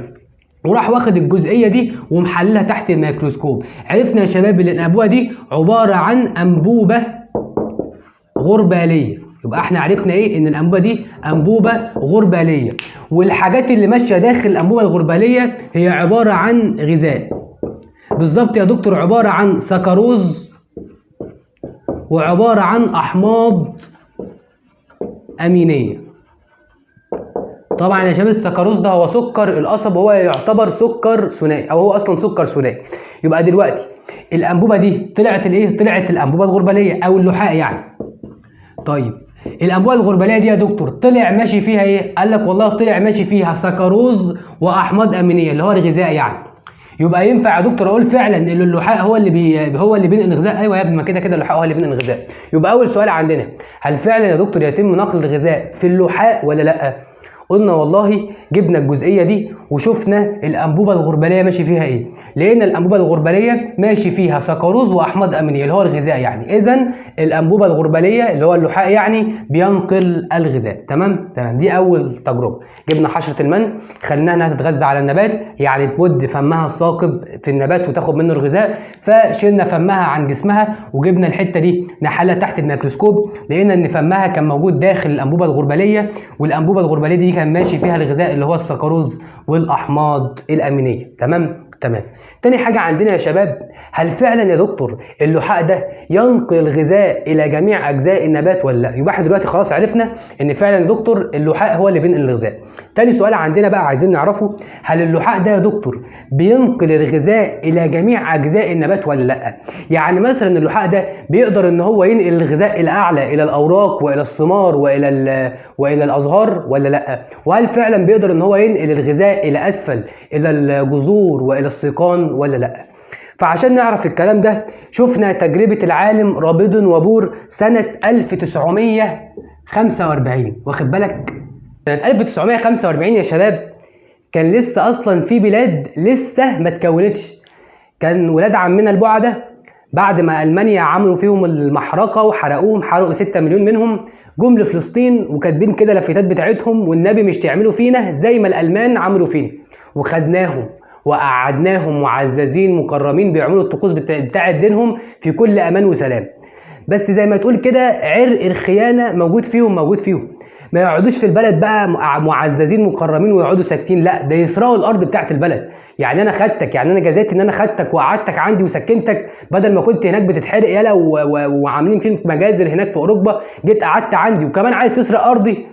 وراح واخد الجزئيه دي ومحللها تحت الميكروسكوب. عرفنا يا شباب ان الانبوبه دي عباره عن انبوبه غرباليه. يبقى احنا عرفنا ايه؟ ان الانبوبه دي انبوبه غرباليه، والحاجات اللي ماشيه داخل الانبوبه الغرباليه هي عباره عن غذاء. بالظبط يا دكتور، عباره عن سكروز وعباره عن احماض امينيه. طبعا يا شباب السكروز ده هو سكر القصب، وهو يعتبر سكر ثنائي او هو اصلا سكر ثنائي. يبقى دلوقتي الانبوبه دي طلعت الايه؟ طلعت الانبوبه الغرباليه او اللحاء يعني. طيب الانبوبه الغرباليه دي يا دكتور طلع ماشي فيها ايه؟ قال لك والله طلع ماشي فيها سكروز واحماض امينيه اللي هو الغذاء يعني. يبقى ينفع يا دكتور اقول فعلا ان اللحاء هو اللي بينقل الغذاء؟ ايوه يا ابني، ما كده اللحاء هو اللي بينقل الغذاء. يبقى اول سؤال عندنا هل فعلا يا دكتور يتم نقل الغذاء في اللحاء ولا لا؟ قلنا والله جبنا الجزئيه دي وشفنا الانبوبه الغرباليه ماشي فيها ايه. لقينا الانبوبه الغرباليه ماشي فيها سكروز واحماض امينيه اللي هو الغذاء يعني. اذا الانبوبه الغرباليه اللي هو اللحاء يعني بينقل الغذاء. تمام. دي اول تجربه. جبنا حشره المن خليناها انها تتغذى على النبات، يعني تمد فمها الثاقب في النبات وتاخد منه الغذاء، فشلنا فمها عن جسمها وجبنا الحته دي نحلها تحت الميكروسكوب. لقينا ان فمها كان موجود داخل الانبوبه الغرباليه، والانبوبه الغرباليه دي كان ماشي فيها الغذاء اللي هو السكروز والاحماض الامينيه. تمام. تمام. تاني حاجة عندنا يا شباب، هل فعلا يا دكتور اللحاء ده ينقل الغذاء إلى جميع أجزاء النبات ولا لا؟ يبقى احنا دلوقتي خلاص عرفنا إن فعلا يا دكتور اللحاء هو اللي بينقل الغذاء. تاني سؤال عندنا بقى عايزين نعرفه، هل اللحاء ده يا دكتور بينقل الغذاء إلى جميع أجزاء النبات ولا لا؟ يعني مثلا اللحاء ده بيقدر إن هو ينقل الغذاء الأعلى إلى الأوراق وإلى الثمار وإلى الأزهار ولا لا؟ وهل فعلا بيقدر إن هو ينقل الغذاء إلى أسفل إلى الجذور وإلى السيقان ولا لا؟ فعشان نعرف الكلام ده شفنا تجربة العالم رابيدون وبور سنة 1945. واخد بالك؟ سنة 1945 يا شباب كان لسه أصلا في بلاد لسه ما تكونتش. كان ولاد عمنا البعدة بعد ما ألمانيا عملوا فيهم المحرقة وحرقوهم، حرقوا 6 مليون منهم، جم لفلسطين وكاتبين كده لافتات بتاعتهم والنبي مش تعملوا فينا زي ما الألمان عملوا فينا، وخدناهم وقعدناهم معززين مكرمين بيعملوا الطقوس بتاعة دينهم في كل امان وسلام. بس زي ما تقول كده عرق الخيانه موجود فيهم، ما يقعدوش في البلد بقى معززين مكرمين ويقعدوا ساكتين، لا ده يسرقوا الارض بتاعة البلد. يعني انا خدتك، يعني انا جزيت ان انا خدتك وقعدتك عندي وسكنتك، بدل ما كنت هناك بتتحرق يالا وعاملين فيك مجازر هناك في اوروبا، جيت قعدت عندي وكمان عايز تسرق ارضي.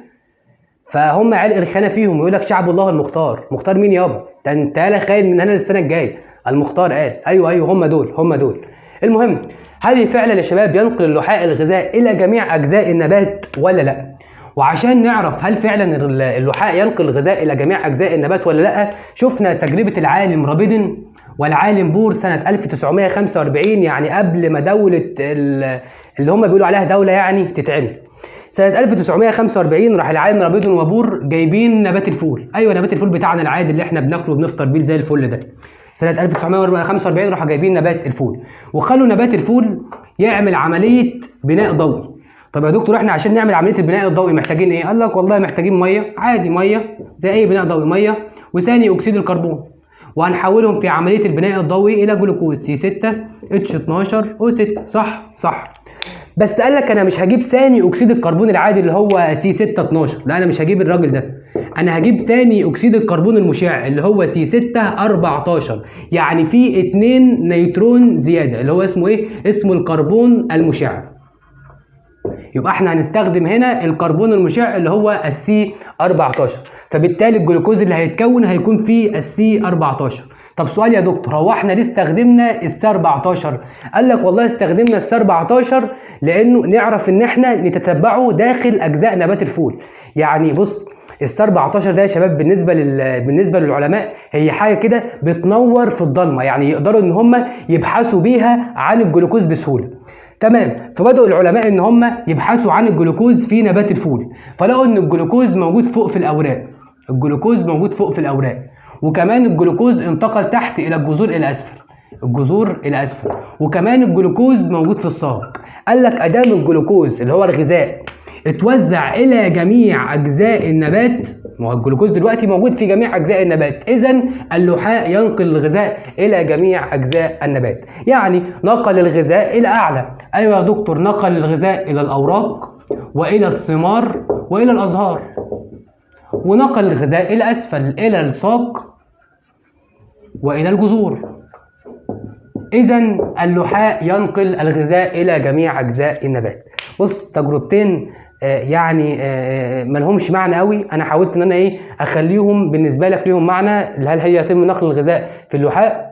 فهم عرق الخيانه فيهم. يقول لك شعب الله المختار. مختار مين يابا؟ ده انت لا خايل من هنا للسنه الجايه. المختار قال ايوه هم دول. المهم، هل فعلا يا شباب ينقل اللحاء الغذاء الى جميع اجزاء النبات ولا لا؟ وعشان نعرف هل فعلا اللحاء ينقل الغذاء الى جميع اجزاء النبات ولا لا، شفنا تجربه العالم رابيدون والعالم بور سنه 1945، يعني قبل ما دوله اللي هم بيقولوا عليها دوله يعني تتعمل. سنة 1945 راح العالم رابيدون وبور جايبين نبات الفول، ايوه نبات الفول بتاعنا العادي اللي احنا بناكله وبنفطر بيه زي الفل ده. سنة 1945 راحوا جايبين نبات الفول وخلوا نبات الفول يعمل عملية بناء ضوئي. طب يا دكتور احنا عشان نعمل عملية البناء الضوئي محتاجين ايه؟ قال لك والله محتاجين مية عادي، مية زي اي بناء ضوئي، مية وثاني اكسيد الكربون، وهنحولهم في عملية البناء الضوئي الى جلوكوز C6H12O6. صح. بس قال لك انا مش هجيب ثاني اكسيد الكربون العادي اللي هو C612، لا انا مش هجيب الراجل ده، انا هجيب ثاني اكسيد الكربون المشع اللي هو C614، يعني في 2 نيوترون زياده اللي هو اسمه ايه؟ اسمه الكربون المشع. يبقى احنا هنستخدم هنا الكربون المشع اللي هو C14، فبالتالي الجلوكوز اللي هيتكون هيكون فيه C14. طب سؤال يا دكتور، هو احنا ليه استخدمنا C14؟ قال لك والله استخدمنا C14 لانه نعرف ان احنا نتتبعه داخل اجزاء نبات الفول. يعني بص C14 ده يا شباب بالنسبه للعلماء هي حاجه كده بتنور في الضلمه، يعني يقدروا ان هم يبحثوا بيها عن الجلوكوز بسهوله. تمام. فبدأوا العلماء ان هم يبحثوا عن الجلوكوز في نبات الفول، فلقوا ان الجلوكوز موجود فوق في الاوراق، وكمان الجلوكوز انتقل تحت الى الجذور الى اسفل، وكمان الجلوكوز موجود في الساق. قال لك ادام الجلوكوز اللي هو الغذاء اتوزع الى جميع اجزاء النبات، ما هو الجلوكوز دلوقتي موجود في جميع اجزاء النبات، اذا اللحاء ينقل الغذاء الى جميع اجزاء النبات، يعني نقل الغذاء الى اعلى. ايوه يا دكتور، نقل الغذاء الى الاوراق والى الثمار والى الازهار، ونقل الغذاء الى اسفل الى الساق والى الجذور. اذا اللحاء ينقل الغذاء الى جميع اجزاء النبات. بص تجربتين يعني ملهمش معنى قوي، انا حاولت ان انا اخليهم بالنسبه لك ليهم معنى، هل يتم نقل الغذاء في اللحاء،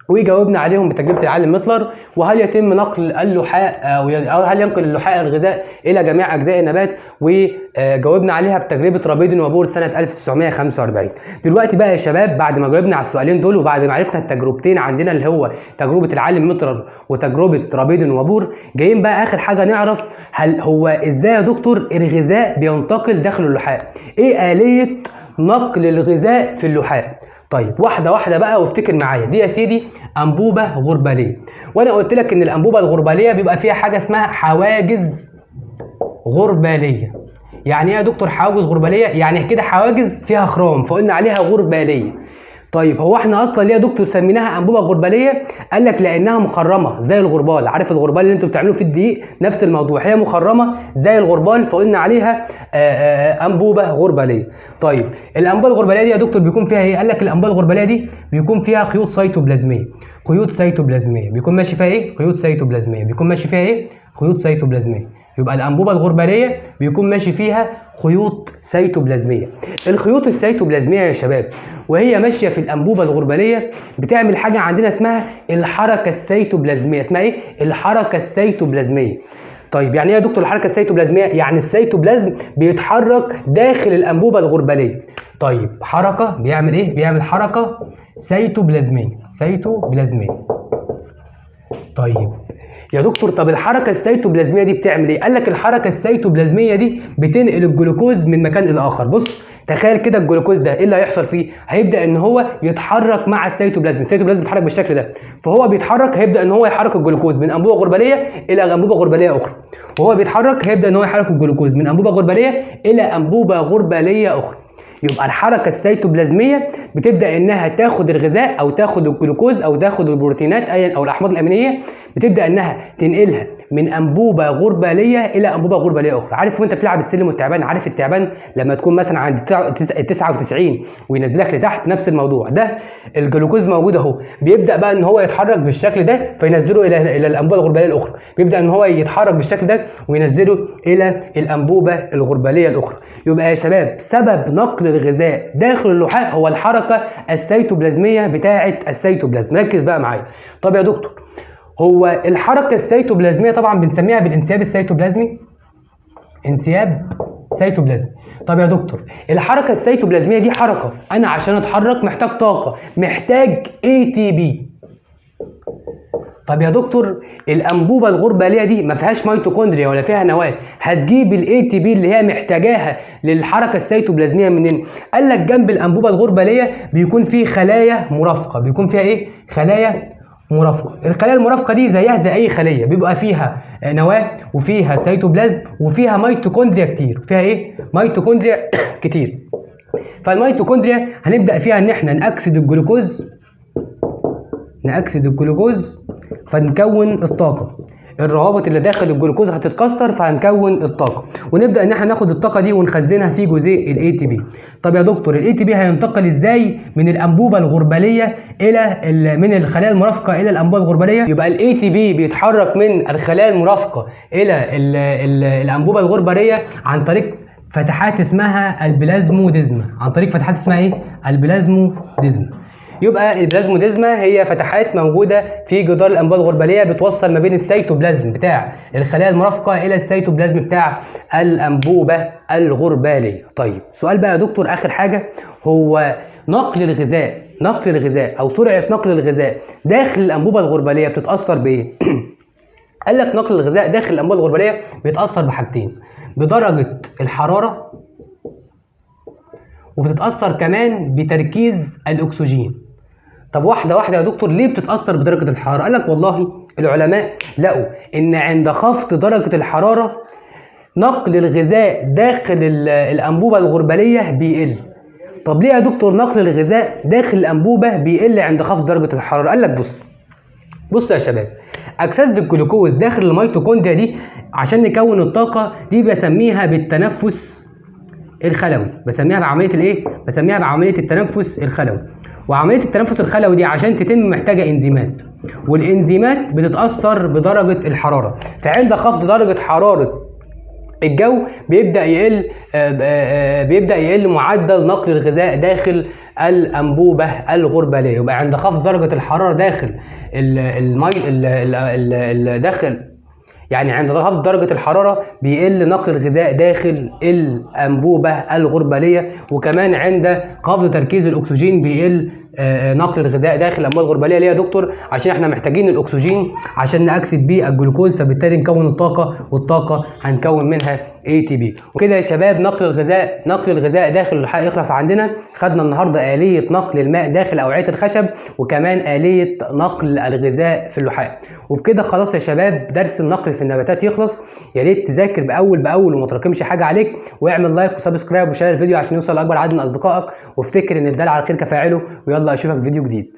وجاوبنا عليهم بتجربه العالم ميتلر، وهل يتم نقل اللحاء او هل ينقل اللحاء الغذاء الى جميع اجزاء النبات، وجاوبنا عليها بتجربه رابيدون وبور سنه 1945. دلوقتي بقى يا شباب بعد ما جاوبنا على السؤالين دول وبعد ما عرفنا التجربتين عندنا اللي هو تجربه العالم ميتلر وتجربه رابيدون وبور، جايين بقى اخر حاجه نعرف هل هو ازاي يا دكتور الغذاء بينتقل داخل اللحاء، ايه آلية نقل الغذاء في اللحاء. طيب واحده واحده بقى وافتكر معايا، دي يا سيدي انبوبه غرباليه، وانا قلت لك ان الانبوبه الغرباليه بيبقى فيها حاجه اسمها حواجز غرباليه. يعني ايه يا دكتور حواجز غرباليه؟ يعني كده حواجز فيها خرام فقلنا عليها غرباليه. طيب هو احنا اصلا ليه يا دكتور سميناها انبوبه غرباليه؟ قال لك لانها مخرمه زي الغربال. عارف الغربال اللي انتوا بتعملوه في الدقيق؟ نفس الموضوع، هي مخرمه زي الغربال فقلنا عليها انبوبه غرباليه. طيب الانبوبه الغرباليه دي يا دكتور بيكون فيها ايه؟ قال لك الانبوبه الغرباليه دي بيكون فيها خيوط سيتوبلازميه. خيوط سيتوبلازميه بيكون ماشي فيها ايه؟ خيوط سيتوبلازميه بيكون ماشي فيها ايه؟ خيوط سيتوبلازميه. يبقى الانبوبه الغرباليه بيكون ماشي فيها خيوط سيتوبلازميه. الخيوط السيتوبلازميه يا شباب وهي ماشيه في الانبوبه الغرباليه بتعمل حاجه عندنا اسمها الحركه السيتوبلازميه. اسمها ايه؟ الحركه السيتوبلازميه. طيب يعني ايه يا دكتور الحركه السيتوبلازميه؟ يعني السيتوبلازم بيتحرك داخل الانبوبه الغرباليه. طيب حركه بيعمل ايه؟ بيعمل حركه سيتوبلازميه. سيتوبلازميه. طيب يا دكتور طب الحركه السيتوبلازميه دي بتعمل ايه؟ قال لك الحركه السيتوبلازميه دي بتنقل الجلوكوز من مكان الى اخر. بص تخيل كده الجلوكوز ده ايه اللي هيحصل فيه؟ هيبدا ان هو يتحرك مع السيتوبلازم. السيتوبلازم بيتحرك بالشكل ده، فهو بيتحرك هيبدا ان هو يحرك الجلوكوز من انبوبه غرباليه الى انبوبه غرباليه اخرى. وهو بيتحرك هيبدا ان هو يحرك الجلوكوز من انبوبه غرباليه الى انبوبه غرباليه اخرى. يبقى الحركه السيتوبلازميه بتبدا انها تاخد الغذاء او تاخد الجلوكوز او تاخد البروتينات ايا او الاحماض الامينيه، بتبدا انها تنقلها من انبوبه غرباليه الى انبوبه غرباليه اخرى. عارف وانت بتلعب السلم والتعبان، عارف التعبان لما تكون مثلا عند 99 وينزلك لتحت؟ نفس الموضوع ده، الجلوكوز موجود اهو، بيبدا بقى ان هو يتحرك بالشكل ده فينزله الى الانبوبه الغرباليه الاخرى. بيبدا ان هو يتحرك بالشكل ده وينزله الى الانبوبه الغرباليه الاخرى. يبقى يا شباب سبب نقل الغذاء داخل اللحاء هو الحركه السيتوبلازميه بتاعه السيتوبلازم. ركز بقى معايا. طب يا دكتور هو الحركه السيتوبلازميه طبعا بنسميها بالانسياب السيتوبلازمي. انسياب سيتوبلازمي. طب يا دكتور الحركه السيتوبلازميه دي حركه، انا عشان اتحرك محتاج طاقه، محتاج ATP. طب يا دكتور الانبوبه الغرباليه دي ما فيهاش ميتوكوندريا ولا فيها نواه، هتجيب ATP اللي هي محتاجاها للحركه السيتوبلازميه منين؟ قال لك جنب الانبوبه الغرباليه بيكون في خلايا مرافقه. بيكون فيها ايه؟ خلايا مرافقه. الخلايا المرافقه دي زيها زي اي خليه، بيبقى فيها نواه وفيها سيتوبلازم وفيها ميتوكوندريا كتير. فيها ايه؟ ميتوكوندريا كتير. فالميتوكوندريا هنبدا فيها ان احنا نأكسد الجلوكوز فنكون الطاقه. الروابط اللي داخل الجلوكوز هتتكسر فهنكون الطاقه، ونبدا ان احنا ناخد الطاقه دي ونخزنها في جزيء ATP. طب يا دكتور ATP هينتقل ازاي من الانبوبه الغرباليه الى من الخلايا المرافقه الى الانبوبه الغرباليه؟ يبقى ATP بيتحرك من الخلايا المرافقه الى الانبوبه الغرباليه عن طريق فتحات اسمها البلازموديزما. عن طريق فتحات اسمها ايه؟ البلازموديزما. يبقى البلازموديزما هي فتحات موجوده في جدار الانبوبه الغرباليه بتوصل ما بين السيتوبلازم بتاع الخلايا المرافقه الى السيتوبلازم بتاع الانبوبه الغرباليه. طيب سؤال بقى يا دكتور اخر حاجه، هو نقل الغذاء او سرعه نقل الغذاء داخل الانبوبه الغرباليه بتتاثر بايه؟ قال لك نقل الغذاء داخل الانبوبه الغرباليه بيتاثر بحاجتين، بدرجه الحراره وبتتاثر كمان بتركيز الاكسجين. طب واحده واحده يا دكتور ليه بتتاثر بدرجه الحراره؟ قال لك والله العلماء لقوا ان عند خفض درجه الحراره نقل الغذاء داخل الانبوبه الغرباليه بيقل. طب ليه يا دكتور نقل الغذاء داخل الانبوبه بيقل عند خفض درجه الحراره؟ قال لك بص يا شباب، اكسده الجلوكوز داخل الميتوكوندريا دي عشان نكون الطاقه دي بسميها بالتنفس الخلوي. بسميها بعمليه التنفس الخلوي. وعمليه التنفس الخلوي دي عشان تتم محتاجه انزيمات، والانزيمات بتتاثر بدرجه الحراره. فعند خفض درجه حراره الجو بيبدا يقل معدل نقل الغذاء داخل الانبوبه الغرباليه. يبقى عند خفض درجه الحراره داخل يعني عند خفض درجة الحرارة بيقل نقل الغذاء داخل الأنبوبة الغربالية، وكمان عند خفض تركيز الأكسجين بيقل نقل الغذاء داخل الأنبوبة الغربالية. ليه يا دكتور؟ عشان احنا محتاجين الأكسجين عشان نأكسد بيه الجلوكوز، فبالتالي نكون الطاقة، والطاقة هنكون منها ATP. وكده يا شباب نقل الغذاء داخل اللحاء يخلص عندنا. خدنا النهارده آلية نقل الماء داخل أوعية الخشب، وكمان آلية نقل الغذاء في اللحاء. وبكده خلاص يا شباب درس النقل في النباتات يخلص. يا ريت تذاكر بأول وما تراكمش حاجة عليك، واعمل لايك وسبسكرايب وشير الفيديو عشان يوصل لأكبر عدد من أصدقائك، وافتكر إن الدال على الخير كفاعله. ويلا يلا اشوفك في فيديو جديد.